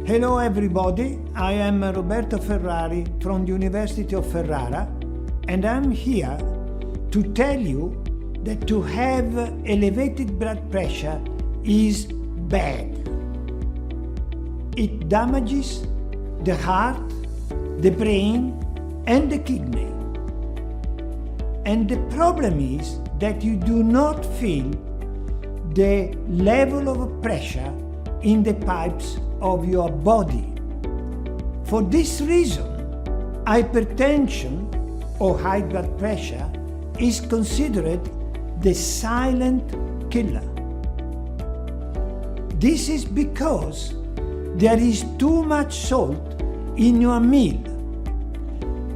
Hello everybody, I am Roberto Ferrari from the University of Ferrara, and I'm here to tell you that to have elevated blood pressure is bad. It damages the heart, the brain and the kidney. And the problem is that you do not feel the level of pressure in the pipes of your body. For this reason, hypertension or high blood pressure is considered the silent killer. This is because there is too much salt in your meal.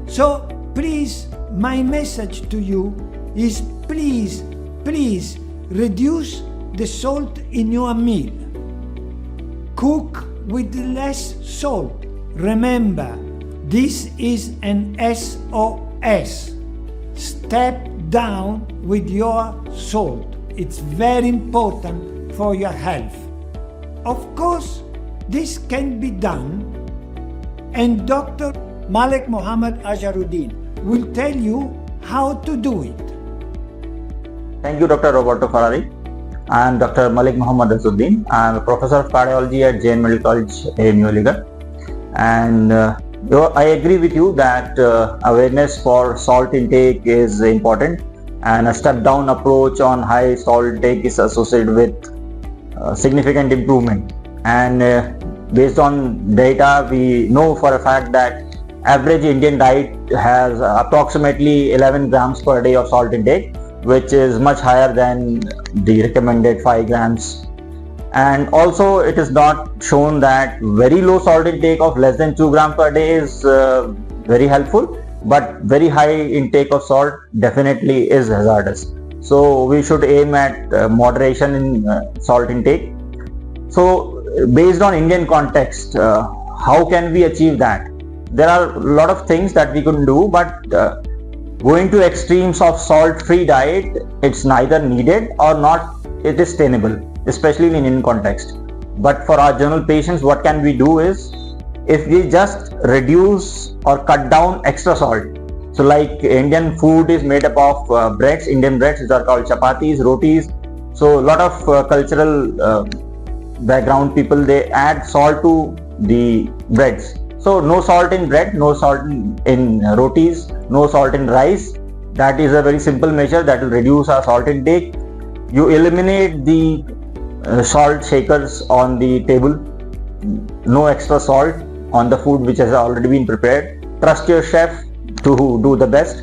So please, my message to you is please reduce the salt in your meal. Cook with less salt. Remember, this is an S.O.S. Step down with your salt. It's very important for your health. Of course, this can be done, and Dr. Malik Mohammad Azharuddin will tell you how to do it. Thank you, Dr. Roberto Ferrari. I am Dr. Malik Mohammad Azharuddin. I am a professor of cardiology at Jain Medical College in New Aligarh. And I agree with you that awareness for salt intake is important, and a step-down approach on high salt intake is associated with significant improvement. And based on data, we know for a fact that average Indian diet has approximately 11 grams per day of salt intake, which is much higher than the recommended 5 grams. And also it is not shown that very low salt intake of less than 2 grams per day is very helpful, but very high intake of salt definitely is hazardous. So we should aim at moderation in salt intake. So based on Indian context, how can we achieve that? There are a lot of things that we could do, but going to extremes of salt-free diet, it's neither needed or not it is sustainable, especially in Indian context. But for our general patients, what can we do is, if we just reduce or cut down extra salt. So like Indian food is made up of breads, Indian breads, which are called chapatis, rotis. So a lot of cultural background people, they add salt to the breads. So no salt in bread, no salt in rotis, no salt in rice. That is a very simple measure that will reduce our salt intake. You eliminate the salt shakers on the table. No extra salt on the food which has already been prepared. Trust your chef to do the best.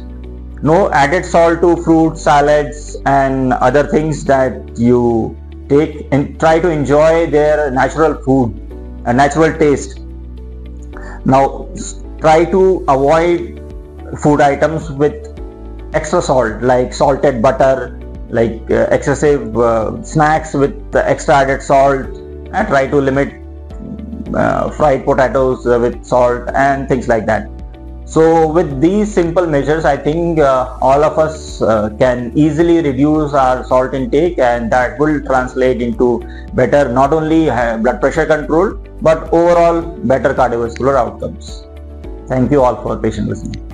No added salt to fruits, salads and other things that you take, and try to enjoy their natural food, a natural taste. Now try to avoid food items with extra salt, like salted butter, like excessive snacks with extra added salt, and try to limit fried potatoes with salt and things like that. So with these simple measures, I think all of us can easily reduce our salt intake, and that will translate into better not only blood pressure control but overall better cardiovascular outcomes. Thank you all for patient listening.